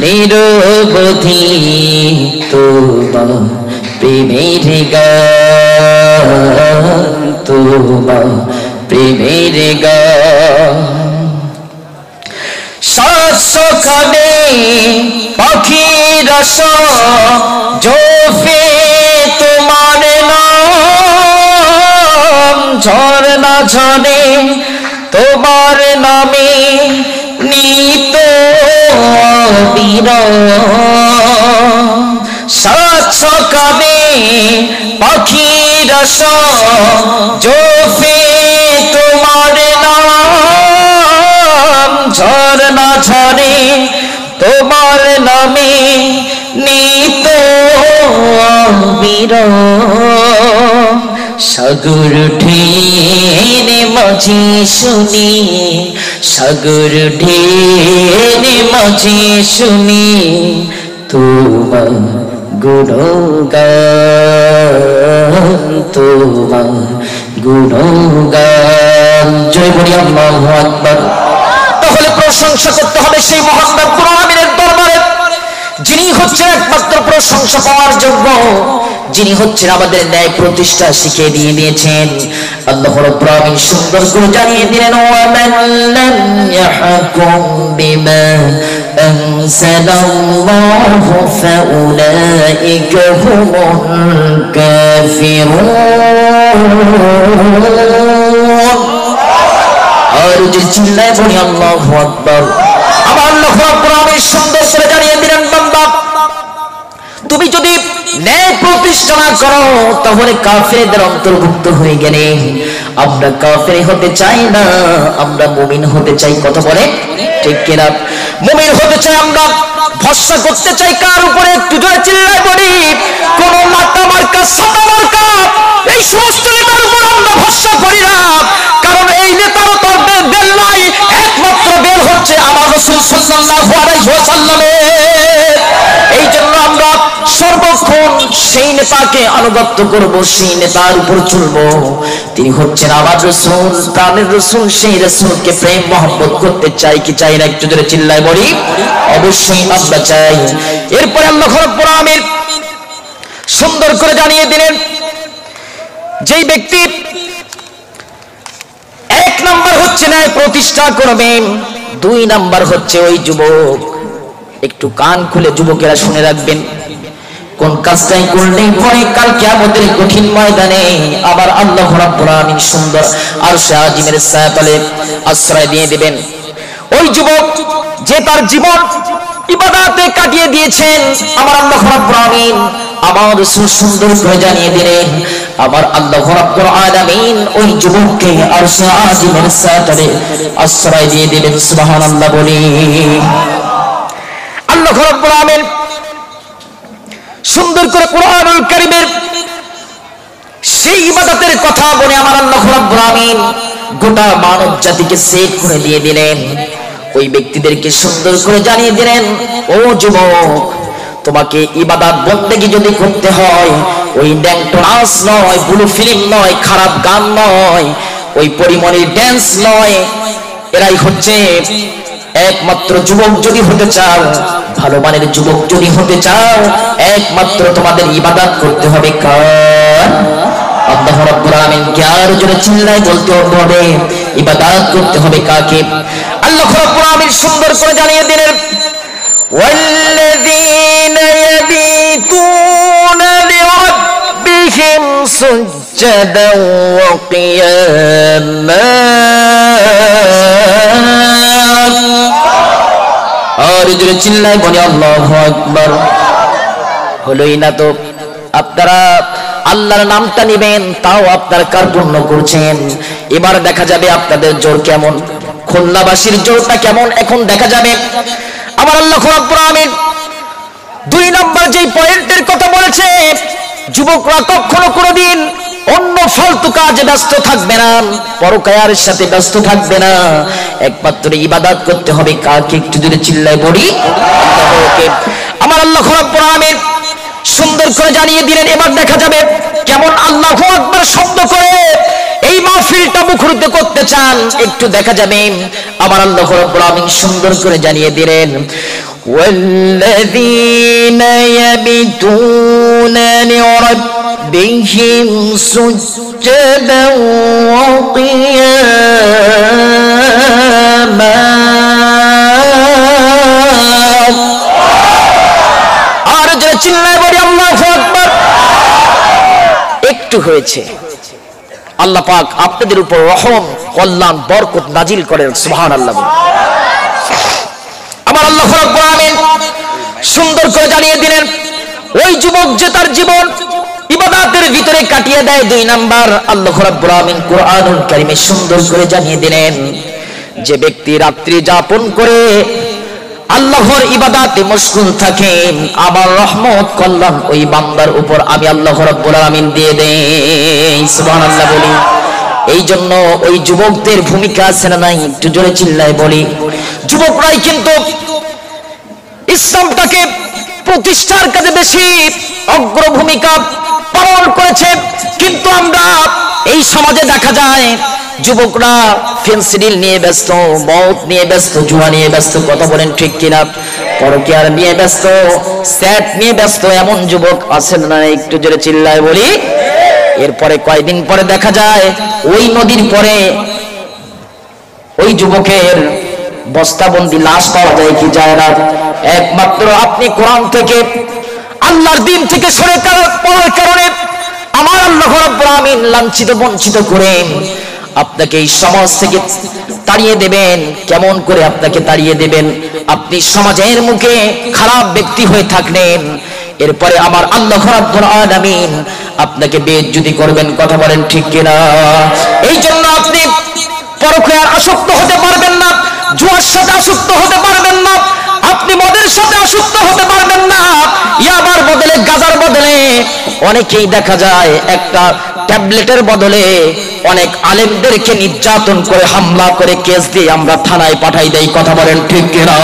নিরবধি তোবা প্রেমের গান, তোবা প্রেমের গান। সখানে পাখির রস জোফে তোমার নাম ঝরনা ঝরে তোমার নামে নিত বিরহ সাত সকালে পাখিরা জোফে তোমার নাম ঝরনা ঝরে তোমার নামে নিত বিরহ সাগর ঢেনে মাঝে শুনি সাগর ঢেনে মাঝে শুনি তোমার গুণগান তোমার গুণগান জয় বলি আল্লাহু আকবার। তাহলে প্রশংসা করতে হবে সেই মহান রব্বুল আলামিনের দরবারে, যিনি হচ্ছেন একমাত্র প্রশংসা পাওয়ার যোগ্য, যিনি হচ্ছেন আমাদের ন্যায় প্রতিষ্ঠা শিখিয়ে দিয়ে দিয়েছেন। আল্লাহ রাব্বুল আলামিন সুন্দর করে জানিয়ে দিলেন, ওয়া মান লাম ইয়াহকুম বিমা আনসালাল্লাহু ফাউলাইকা হুমুল কাফিরুন। আর যে চিল্লায় বলি আল্লাহু আকবার। আমার আল্লাহ রাব্বুল আলামিন সুন্দর করে জানিয়ে দিলেন, বান্দা তুমি যদি ন্যায় প্রতিষ্ঠা না করো তাহলে কাফেরদের অন্তর্ভুক্ত হয়ে গেলে। আমরা কাফের হতে চাই না, আমরা মুমিন হতে চাই। কথা বলে ঠিক কিনা? মুমিন হতে চাই আমরা। ভরসা করতে চাই কার উপরে? একটু জোরে চিল্লায় বলি, কোন মাতা মার্কা সাদা মার্কা এই সমস্ত নেতার উপর আমরা ভরসা করি না, কারণ এই নেতারও তো বেল নাই, একমাত্র বেল হচ্ছে আমার রাসূল সাল্লাল্লাহু আলাইহি ওয়াসাল্লামের। এই জন্য আমরা সর্বক্ষণ সেই নেতাকে আনুগত্য করব, সেই নেতার উপর চলব। তিনি হচ্ছেন আমার রাসূল, প্রাণের রাসূল। সেই রাসূলকে প্রেম মহব্বত করতে চাই কি চাই না? একটু জোরে চিল্লায় বলি, অবশ্যই আমরা চাই। এরপরে আল্লাহ রাব্বুল আলামিন সুন্দর করে জানিয়ে দিলেন, যেই ব্যক্তি এক নাম্বার হচ্ছে ন্যায় প্রতিষ্ঠা করবেন, দুই নাম্বার হচ্ছে ওই যুবক। একটু কান খুলে যুবকেরা শুনে রাখবেন, কোন কাজটাই করলে পরে কাল কিয়ামতের কঠিন ময়দানে আবার আল্লাহ রাব্বুল আলামিন সুন্দর আরশে আজিমের ছায়াতলে আশ্রয় দিয়ে দিবেন। ওই যুবক যে তার জীবন ইবাদতে কাটিয়ে দিয়েছেন, আমার আল্লাহ রাব্বুল আলামিন আমার রাসূল সুন্দর করে জানিয়ে দিলেন, আমার আল্লাহ রাব্বুল আলামিন ওই যুবককে আরশে আজিমের ছায়াতলে আশ্রয় দিয়ে দিবেন। সুবহানাল্লাহ বলি। আল্লাহ রাব্বুল আলামিন সুন্দর করে কুরআনুল কারীমের সেই ইবাদতের কথা বলে আমার আল্লাহ রাব্বুল আলামিন গোটা মানব জাতিকে সেট করে দিয়ে দিলেন। ওই ব্যক্তিদেরকে সুন্দর করে জানিয়ে দিলেন, ও যুবক, তোমাকে ইবাদত বন্দেগী যদি করতে হয়, ওই ড্যাংটো নাচ নয়, ব্লু ফিল্ম নয়, খারাপ গান নয়, ওই পরিমণির ড্যান্স নয়, এরাই হচ্ছে একমাত্র যুবক। যদি হতে চাও, ভালো মানের যুবক যদি হতে চাও, একমাত্র তোমাদের ইবাদত করতে হবে কার? আল্লাহ রাব্বুল আলামিনকে। আর জোরে চিল্লায় বলতে হবে, ইবাদত করতে হবে কাকে? আল্লাহ রাব্বুল আলামিন সুন্দর করে জানিয়ে দিলেন, ওয়াল্লাযীনা ইয়াবিতুনা লিরাব্বিহিম সুজদান ওয়া কিয়ামা। আর জোরে চিল্লায় বলি আল্লাহু আকবার। হলোই না তো, আপনারা আল্লাহর নামটা নেবেন, তাও আপনার কার্পণ্য করছেন। এবার দেখা যাবে আপনাদের জোর কেমন, খুলনাবাসীর জোরটা কেমন এখন দেখা যাবে। আমার আল্লাহ রাব্বুল আলামিন দুই নম্বর যেই পয়েন্টের কথা বলেছে, যুবকরা কখনো কোনোদিন অন্য ফালতু কাজে ব্যস্ত থাকবে না, পরকায়ার সাথে ব্যস্ত থাকবে না, একমাত্র ইবাদত করতে হবে কাকে? একটু জোরে চিল্লায় বলি, আল্লাহকে। আমার আল্লাহ রাব্বুল আলামিন সুন্দর করে জানিয়ে দিলেন। এবার দেখা যাবে কেমন আল্লাহু আকবার শব্দ করে এই মাহফিলটা মুখরিত করতে চান, একটু দেখা যাবে। আমার আল্লাহ রাব্বুল আলামিন সুন্দর করে জানিয়ে দিলেন, ওয়াল্লাযীনা ইয়াবিতুনা লিরাব্বিহিম সুজদান ওয়া কিয়ামা। আর যারা চিল্লায় বলি আল্লাহু আকবার। একটু হয়েছে, আল্লাহ পাক আপনাদের উপর রহম কল্যাণ বরকত নাজিল করেন সুবহানাল্লাহ। আমার আল্লাহ রাব্বুল আলামিন সুন্দর করে জানিয়ে দিলেন ওই যুবক যে তার জীবন ইবাদতের ভিতরে কাটিয়ে দেয়। 2 নাম্বার আল্লাহ রাব্বুল আলামিন কোরআনুল কারীমে সুন্দর করে জানিয়ে দিলেন যে ব্যক্তি রাত্রি যাপন করে আল্লাহর ইবাদতে মশগুল থাকে আমার রহমত কল্যাণ ওই বান্দার উপর আমি আল্লাহ রাব্বুল আলামিন দিয়ে দেই সুবহানাল্লাহ বলি। এই জন্য ওই যুবকদের ভূমিকা আছে না নাই একটু জোরে চিল্লায় বলি। যুবকরাই কিন্তু ইসলামটাকে প্রতিষ্ঠার কাজে বেশি অগ্র ভূমিকা পালন করেছে, কিন্তু আমরা এই সমাজে দেখা যায় যুবকরা ফেন্সিডিল নিয়ে ব্যস্ত, মদ নিয়ে ব্যস্ত, জুয়া নিয়ে ব্যস্ত, কথা বলেন ঠিক কিনা, পরকীয়া নিয়ে ব্যস্ত, সেট নিয়ে ব্যস্ত, এমন যুবক আছেন না একটু জোরে চিল্লায় বলি। এরপরে কয়েকদিন পরে দেখা যায় ওই নদীর পরে ওই যুবকের বস্তাবন্দি লাশ পাওয়া যায় কি যায় না? একমাত্র আপনি কোরআন থেকে আল্লাহর দ্বীন থেকে সরে পড়ার কারণে আমার আল্লাহ রাব্বুল আলামিন লাঞ্ছিত বঞ্চিত করে আপনাকে এই সমাজ থেকে তাড়িয়ে দেবেন। কেমন করে আপনাকে তাড়িয়ে দেবেন? আপনি সমাজের মুখে খারাপ ব্যক্তি হয়ে থাকলেন, এরপরে আমার আল্লাহ রাব্বুল আলামিন আপনাকে বেইজ্জতি করবেন, কথা বলেন ঠিক কিনা? এই জন্য আপনি পরকীয়ার আসক্ত হতে পারবেন না, জুয়ার সাথে আসক্ত হতে পারবেন না, আপনি মদের সাথে আসক্ত হতে পারবেন না, ইয়াবার বদলে গাঁজার বদলে অনেকেই দেখা যায় একটা ট্যাবলেটের বদলে অনেক আলেমদেরকে নির্যাতন করে হামলা করে কেস দিয়ে আমরা থানায় পাঠাই দেই, কথা বলেন ঠিক কিনা?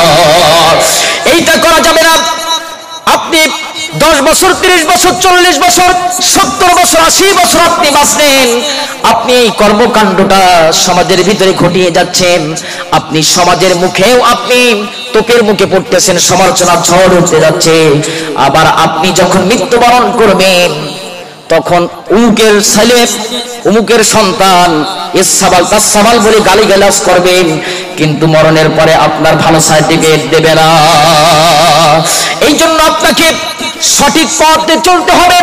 এইটা করা যাবে না। আপনি 10 বছর, 30 বছর, 40 বছর, 70 বছর, 80 বছর আপনি বাঁচলেন, আপনি এই কর্মকাণ্ডটা সমাজের ভিতরে ঘটিয়ে যাচ্ছেন, আপনি সমাজের মুখেও আপনি তোপের মুখে পড়তেছেন, সমালোচনার ঝড় উঠতে যাচ্ছে। আবার আপনি যখন মৃত্যুবরণ করবেন তখন উমুকের ছেলে, উমুকের সন্তান ইসসাবাল তাসসাবাল বলে গালিগালাজ করবেন, কিন্তু মরণের পরে আপনার ভালো সার্টিফিকেট দেবে না। এই জন্য আপনাকে সঠিক পথে চলতে হবে,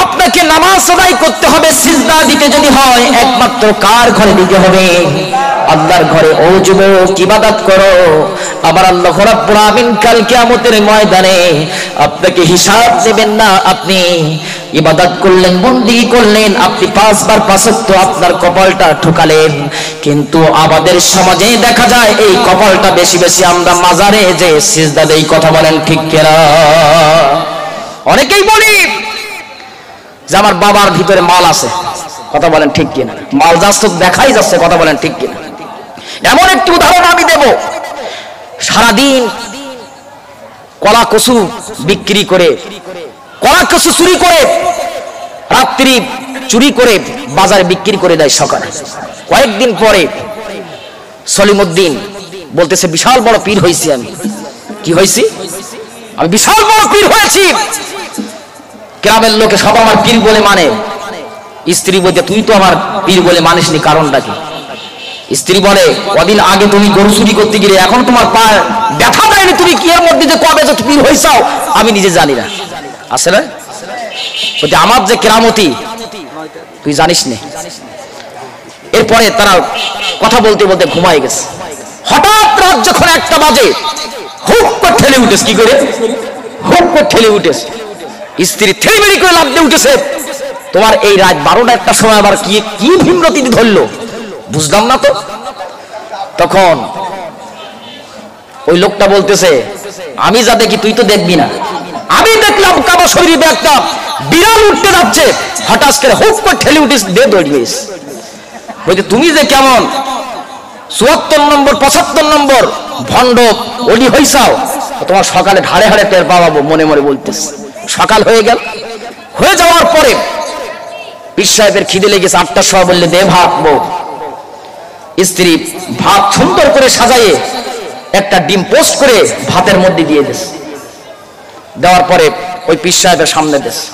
আপনাকে নামাজ আদায় করতে হবে, সিজদা দিতে যদি হয় একমাত্র কার ঘরে দিতে হবে? আল্লাহর ঘরে। ও যুবক ইবাদত করো, আবার আল্লাহ রাব্বুল আলামিন কাল কিয়ামতের ময়দানে আপনাকে হিসাব দেবেন না। আপনি ইবাদত করলেন, বন্দেগী করলেন, আপনি 5 বার 5 ওয়াক্ত আপনার কপালটা ঠুকালেন, কিন্তু আমাদের সমাজে দেখা যায় এই কপালটা বেশি বেশি আমরা মাজারে যে সিজদা দেই, কথা বলেন ঠিক কিনা? অনেকেই বলি যে আমার বাবার ভিতরে মাল আছে, কথা বলেন ঠিক কিনা? মাল যাচ্ছে দেখাই যাচ্ছে, কথা বলেন ঠিক কিনা? এমন একটি উদাহরণ আমি দেব, সারাদিন কলা কচু বিক্রি করে, কলা কচু চুরি করে, রাত্রি চুরি করে বাজারে বিক্রি করে দেয় সকালে। কয়েকদিন পরে সলিমউদ্দিন বলতেছে বিশাল বড় পীর হয়েছি আমি। কি হয়েছি? আমি বিশাল বড় পীর হয়েছি, গ্রামের লোকে সব আমার পীর বলে মানে। স্ত্রী বলতে তুই তো আমার পীর বলে মানিসনি, কারণটা কি? স্ত্রী বলে কদিন আগে তুমি গরু চুরি করতে গিয়ে এখন তোমার পা ব্যথা দেয়নি, তুমি কি এর মধ্যে যে কবে যে পীর হয়েছাও আমি নিজে জানি না। আসলে বলতে আমার যে কেরামতি তুই জানিস না। এরপরে তারা কথা বলতে বলতে ঘুমায় গেছে। হঠাৎ রাত যখন 1টা বাজে হুক করে ঠেলে উঠেছে, কি করে হুক করে ঠেলে উঠেছে, স্ত্রী ঠেলিমেলি করে লাফ দিয়ে উঠেছে। তোমার এই রাত 12টা 1টার সময় আবার কি কি ভীমরতি ধরলো বুঝলাম না তো। তখন ওই লোকটা বলতেছে আমি যা দেখি তুই তো দেখবি না, আমি দেখলাম কাবা শরীফে একটা বিড়াল উঠতে যাচ্ছে, হঠাৎ করে হুক করে ঠেলে উঠিস, দে দৌড়িস। বলতে তুমি যে কেমন 74 নম্বর 75 নম্বর ভণ্ড ওলি হইছাও, তোমার সকালে হাড়ে হাড়ে টের পাওয়াবো, মনে মনে বলতেছে। সকাল হয়ে গেল, হয়ে যাওয়ার পরে পীর সাহেবের খিদে লেগেছে, 8টার সময় বললে দে ভাত। বউ স্ত্রী ভাত সুন্দর করে সাজাইয়ে একটা ডিম পোস্ট করে ভাতের মধ্যে দিয়ে দিয়েছে। দেওয়ার পরে ওই পীর সাহেবের সামনে দিয়েছে।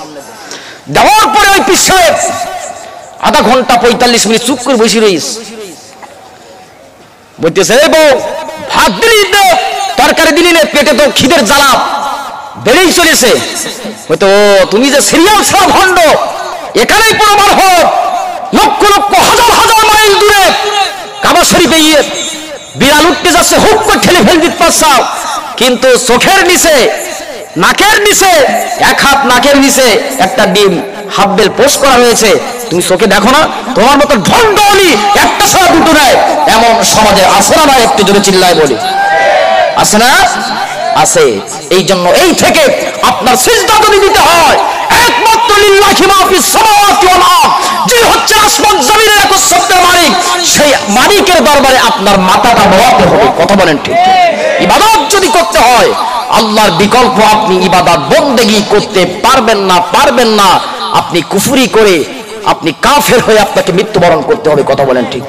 দেওয়ার পরে ওই পীর সাহেব আধা ঘন্টা 45 মিনিট চুপ করে বসে রয়েছে। বলতেছে এই বউ ভাত দিলি তো, তরকারি দিলি না, পেটে তো খিদের জ্বালা বেড়েই চলেছে। হয়তো তুমি যে সিরিয়াল ছাড়া ভণ্ড, এখানেই প্রমাণ হোক লক্ষ লক্ষ হাজার হাজার মাইল দূরে কাবা শরীফে গিয়ে বিড়াল উঠতে যাচ্ছে, হুক করে ঠেলে ফেলে দিতে পারছাও, কিন্তু চোখের নিচে নাকের নিচে এক হাত নাকের নিচে একটা ডিম হাফ বেল পোস্ট করা হয়েছে, তুমি চোখে দেখো না? তোমার মতো ভণ্ড অলি একটা ছাড়া দুটো নেয়, এমন সমাজে আছে না? একটু জোরে চিল্লায় বলি, আছে না? আছে। এই জন্য এই থেকে আপনার সিজদা যদি দিতে হয় একমাত্র লিল্লাহি মা ফিস সামাওয়াতি ওয়াল আরদ, যে হচ্ছে আসমান জমিনের একচ্ছত্র মালিক, সেই মালিকের দরবারে আপনার মাথাটা নোয়াতে হবে। কথা বলেন ঠিক? ইবাদত যদি করতে হয় আল্লাহর বিকল্প আপনি ইবাদত বন্দেগী করতে পারবেন না। আপনি কুফরি করে আপনি কাফের হয়ে আপনাকে মৃত্যুবরণ করতে হবে। কথা বলেন ঠিক?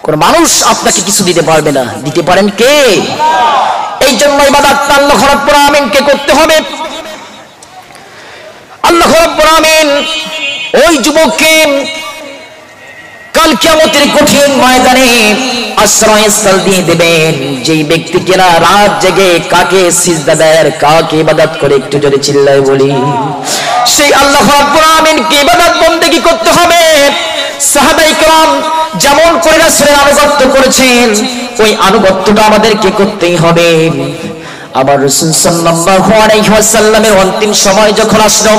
কোন মানুষ আপনাকে কিছু দিতে পারবে না, দিতে পারেন কে? এই জন্য ইবাদত আল্লাহ রাব্বুল আমিনকে করতে হবে। আল্লাহ রাব্বুল আমিন ওই যুবককে কাল কিয়ামতের কঠিন ময়দানে আশ্রয়স্থল দিয়ে দেবেন, যেই ব্যক্তি কিনা রাত জেগে কাকে সিজদা দেয়, কাকে ইবাদত করে, একটু জোরে চিল্লায় বলি। সেই আল্লাহ রাব্বুল আমিনকে ইবাদত বন্দেগী করতে হবে। সাহাবায়ে কেরাম যেমন করে রাসূলের আনুগত্য করেছেন, ওই আনুগত্যটা আমাদেরকে করতেই হবে। আমার রাসূল সাল্লাল্লাহু আলাইহি ওয়াসাল্লামের অন্তিম সময় যখন আসলো,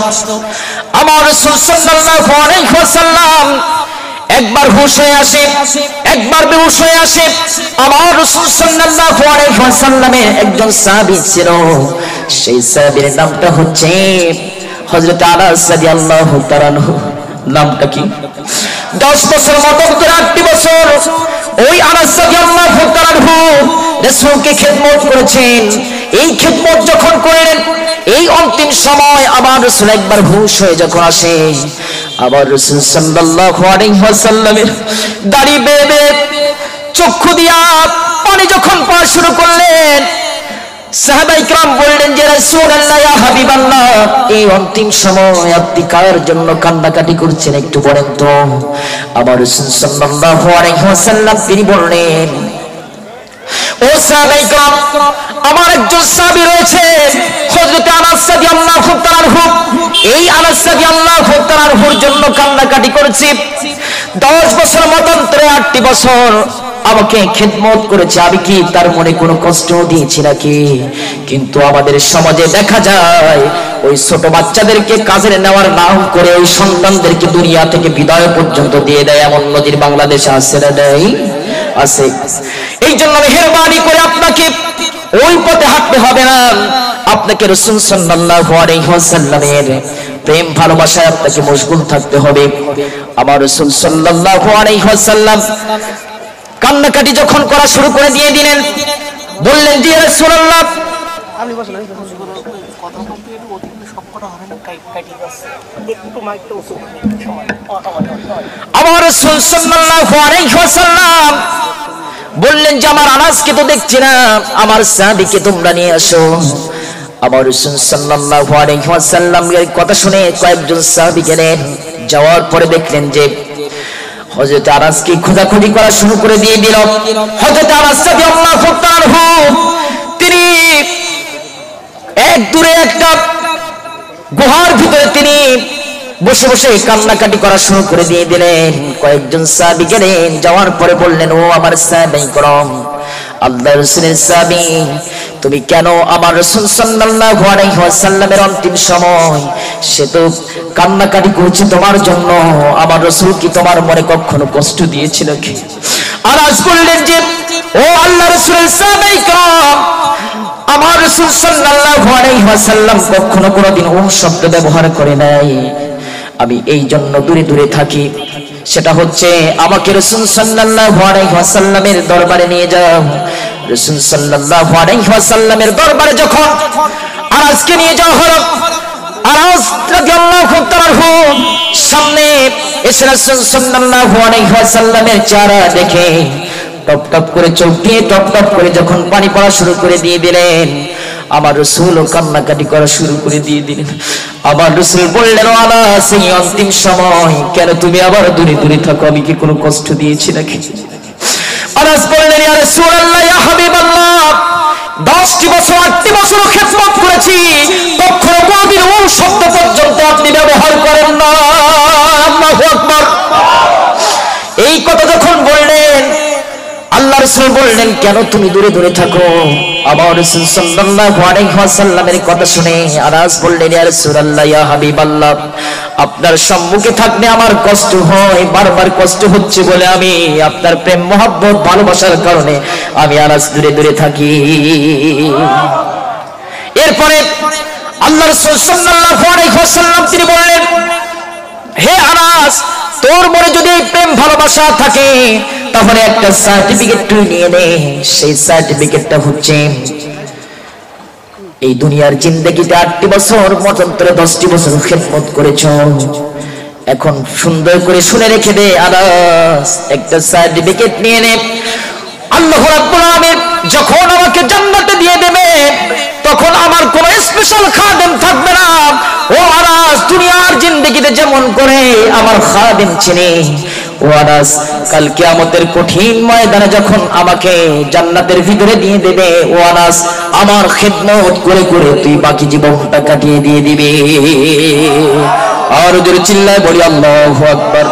আমার রাসূল সাল্লাল্লাহু আলাইহি ওয়াসাল্লাম একবার হুঁশ হয়ে আসে, একবার বেহুশ হয়ে আসে। আমার রাসূল সাল্লাল্লাহু আলাইহি ওয়াসাল্লামের একজন সাহাবী ছিল, সেই সাহাবীর নামটা হচ্ছে হযরত আনাস রাদিয়াল্লাহু তাআলা আনহু। নামটা কি? 10 বছর মতো 8 বছর ওই আনাস রাদিয়াল্লাহু তাআলা আনহু রাসূলকে খেদমত করেছেন। এই খেদমত যখন করেন, এই অন্তিম সময় আবার রাসূল একবার হুঁশ হয়ে যখন আসে, আবার রাসূল সাল্লাল্লাহু আলাইহি ওয়াসাল্লামের দাড়ি বেয়ে চক্ষু দিয়া পানি যখন পড়া শুরু করলেন, সাহাবায়ে কেরাম বললেন যে রাসূলুল্লাহ, ইয়া হাবিবাল্লাহ, এই অন্তিম সময় আপনি কার জন্য কান্নাকাটি করছেন একটু বলেন তো। আবার রাসূল সাল্লাল্লাহু আলাইহি ওয়াসাল্লাম তিনি বললেন, ও সাহাবায়ে কেরাম, আমার একজন সাহাবী রয়েছে হযরত আনাস রাদিয়াল্লাহু তাআলা আনহু, এই আনাস রাদিয়াল্লাহু তাআলা আনহুর জন্য কান্নাকাটি করেছি। 10 বছর মতান্তরে 8 বছর আমাকে খেদমত করেছে, আমি কি তার মনে কোনো কষ্ট দিয়েছি নাকি? কিন্তু আমাদের সমাজে দেখা যায় ওই ছোট বাচ্চাদেরকে কাজে নেওয়ার নাম করে ওই সন্তানদেরকে দুনিয়া থেকে বিদায় পর্যন্ত দিয়ে দেয়, এমন নজির বাংলাদেশে আছে না? নেই? আছে। এই জন্য মেহেরবানি করে আপনাকে ওই পথে হাঁটতে হবে না, আপনাকে রাসূল সাল্লাল্লাহু আলাইহি ওয়াসাল্লামের প্রেম ভালোবাসায় আপনাকে মশগুল থাকতে হবে। আমার রাসূল সাল্লাল্লাহু আলাইহি ওয়াসাল্লাম কান্নাকাটি যখন করা শুরু করে দিয়ে দিলেন, বললেন যে রাসূলুল্লাহ, আপনি বসেন, কথা বলতে সবকটা হবে না, কাটি যাচ্ছে, একটু মাইকটা উঁচু করে। আমার রাসূল সাল্লাল্লাহু আলাইহি ওয়াসাল্লাম বললেন যে আমার আনাসকে তো দেখছি না, আমার সাহাবীকে তোমরা নিয়ে আসো। আমার রাসূল সাল্লাল্লাহু আলাইহি ওয়াসাল্লামের কথা শুনে কয়েকজন সাহাবী গেলেন, যাওয়ার পরে দেখলেন যে হযরত আনাসকে খোঁজাখুঁজি করা শুরু করে দিয়ে দিল। হযরত আনাস রাদিয়াল্লাহু তাআলা আনহু তিনি এক দূরে একটা গুহার ভিতরে তিনি বসে বসে কান্নাকাটি করা শুরু করে দিয়ে দিলেন। কয়েকজন সাহাবী গেলেন, যাওয়ার পরে বললেন, ও আমার সাহাবায়ে কেরাম, আল্লাহর রাসূলের সাহাবী, তুমি কেন আমার রাসূল সাল্লাল্লাহু আলাইহি ওয়াসাল্লামের অন্তিম সময় সে তো কান্নাকাটি করছে তোমার জন্য, আমার রাসূল কি তোমার মনে কখনো কষ্ট দিয়েছিল কি? আনাস বললেন যে, ও আল্লাহর রাসূলের সাহাবায়ে কেরাম, আমার রাসূল সাল্লাল্লাহু আলাইহি ওয়াসাল্লাম কখনো কোনোদিন ও শব্দ ব্যবহার করে নাই, আমি এই জন্য দূরে দূরে থাকি। সেটা হচ্ছে আমাকে রাসূল সাল্লাল্লাহু আলাইহি ওয়াসাল্লামের দরবারে নিয়ে যাও। রাসূল সাল্লাল্লাহু আলাইহি ওয়াসাল্লামের দরবারে যখন আনাসকে নিয়ে যাওয়া হলো, আনাস রাদিয়াল্লাহু তাআলা সামনে এসে রাসূল সাল্লাল্লাহু আলাইহি ওয়াসাল্লামের চেহারা দেখে টপ টপ করে চোখ দিয়ে টপ টপ করে যখন পানি পড়া শুরু করে দিয়ে দিলেন, আমার রাসূলও কান্নাকাটি করা শুরু করে দিয়ে দিলেন। আমার রাসূল বললেন, আনাস, এই অন্তিম সময় কেন তুমি আবার দূরে দূরে থাকো, আমি কি কোনো কষ্ট দিয়েছি নাকি? আনাস বললেন, ইয়া রাসূলুল্লাহ, ইয়া হাবিবাল্লাহ, 10টি বছর 8টি বছর খেদমত করেছি, কখনো কোনদিন ও শব্দ পর্যন্ত আপনি ব্যবহার করেন না। রাসূল বললেন কেন তুমি দূরে দূরে থাকো? আমার রাসূল সাল্লাল্লাহু আলাইহি ওয়াসাল্লামের কথা শুনে আনাস বললেন ইয়া রাসূলুল্লাহ ইয়া হাবিবাল্লাহ আপনার সম্মুখে থাকলে আমার কষ্ট হয়, বারবার কষ্ট হচ্ছে বলে আমি আপনার প্রেম মহব্বত ভালোবাসার কারণে আমি আনাস দূরে দূরে থাকি। এরপরে আল্লাহ রাসূল সাল্লাল্লাহু আলাইহি ওয়াসাল্লাম তিনি বললেন হে আনাস তোর মনে যদি প্রেম ভালোবাসা থাকে তাহলে একটা সার্টিফিকেট তুই নিয়ে নে। সেই সার্টিফিকেটটা হচ্ছে এই দুনিয়ার জিন্দেগিতে 8টি বছর মতান্তরে 10টি বছর খেদমত করেছ। এখন সুন্দর করে শুনে রেখে দে আনাস, একটা সার্টিফিকেট নিয়ে নে। আল্লাহ রাব্বুল আলামিন যখন আমাকে জান্নাতে দিয়ে দেবে তখন আমার কোনো স্পেশাল খাদেম থাকবে না। ও আনাস দুনিয়ার জিন্দেগিতে যেমন করে আমার খাদেম চিনে, ও আনাস কাল কিয়ামতের কঠিন ময়দানে যখন আমাকে জান্নাতের ভিতরে দিয়ে দেবে, ও আনাস আমার খিদমত করে করে তুই বাকি জীবনটা কাটিয়ে দিয়ে দিবে। আর জোরে চিল্লায় বলি আল্লাহু আকবার।